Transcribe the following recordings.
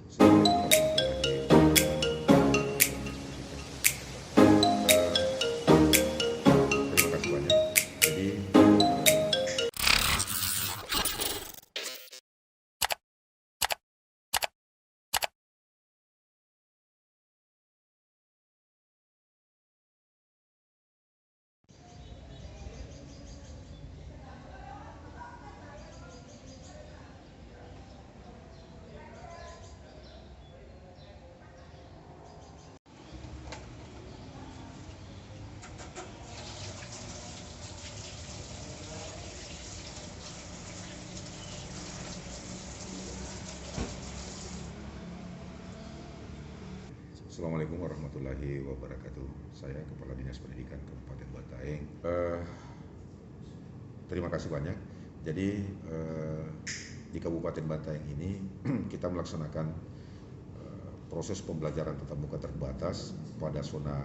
Assalamualaikum warahmatullahi wabarakatuh. Terima kasih banyak. Jadi Assalamualaikum warahmatullahi wabarakatuh. Saya Kepala Dinas Pendidikan Kabupaten Bataeng. Terima kasih banyak. Jadi di Kabupaten Bataeng ini kita melaksanakan proses pembelajaran tatap muka terbatas pada zona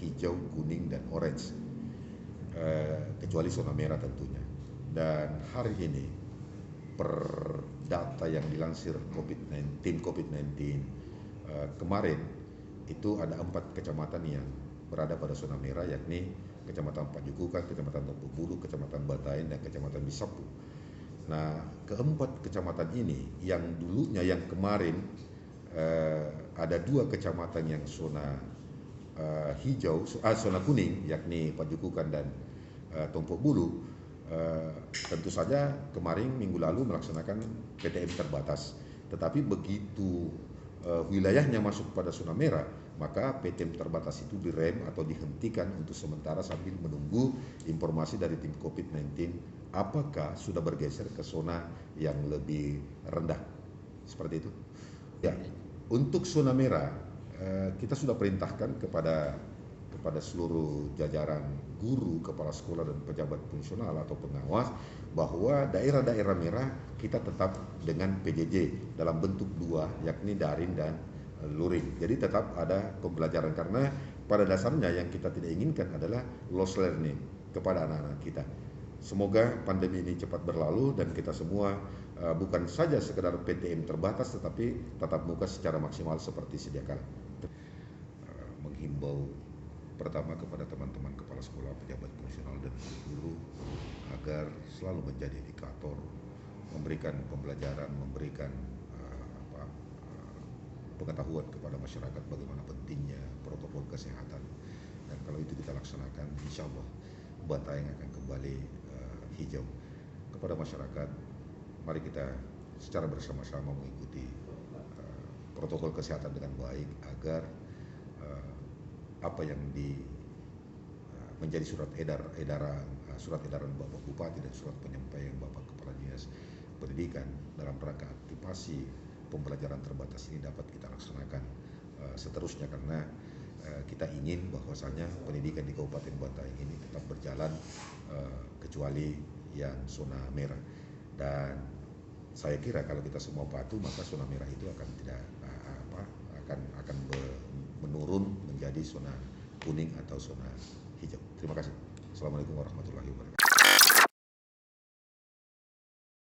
hijau, kuning, dan orange, kecuali zona merah tentunya. Dan hari ini per data yang dilansir tim COVID-19 kemarin itu ada 4 kecamatan yang berada pada zona merah, yakni Kecamatan Pajukukan, Kecamatan Tompok Bulu, Kecamatan Bataeng, dan Kecamatan Bisapu. Nah, keempat kecamatan ini yang dulunya yang kemarin ada 2 kecamatan yang zona zona kuning, yakni Pajukukan dan Tompok Bulu. Tentu saja kemarin minggu lalu melaksanakan PTM terbatas, tetapi begitu wilayahnya masuk pada zona merah, maka PTM terbatas itu direm atau dihentikan untuk sementara sambil menunggu informasi dari tim COVID-19 apakah sudah bergeser ke zona yang lebih rendah. Seperti itu. Ya, untuk zona merah kita sudah perintahkan kepada seluruh jajaran guru, kepala sekolah, dan pejabat fungsional atau pengawas bahwa daerah-daerah merah kita tetap dengan PJJ dalam bentuk 2, yakni daring dan luring. Jadi tetap ada pembelajaran, karena pada dasarnya yang kita tidak inginkan adalah lost learning kepada anak-anak kita. Semoga pandemi ini cepat berlalu dan kita semua bukan saja sekedar PTM terbatas, tetapi tatap muka secara maksimal seperti sedia kala. Menghimbau pertama kepada teman-teman kepala sekolah, pejabat fungsional, dan guru agar selalu menjadi indikator, memberikan pembelajaran, memberikan pengetahuan kepada masyarakat bagaimana pentingnya protokol kesehatan. Dan kalau itu kita laksanakan, insya Allah Bataeng akan kembali hijau. Kepada masyarakat, mari kita secara bersama-sama mengikuti protokol kesehatan dengan baik agar apa yang menjadi surat edaran Bapak Bupati dan surat penyampaian Bapak Kepala Dinas Pendidikan dalam rangka aktivasi pembelajaran terbatas ini dapat kita laksanakan seterusnya, karena kita ingin bahwasanya pendidikan di Kabupaten Bataeng ini tetap berjalan kecuali yang zona merah. Dan saya kira kalau kita semua patuh, maka zona merah itu akan tidak akan menurun menjadi zona kuning atau zona hijau. Terima kasih. Assalamualaikum warahmatullahi wabarakatuh.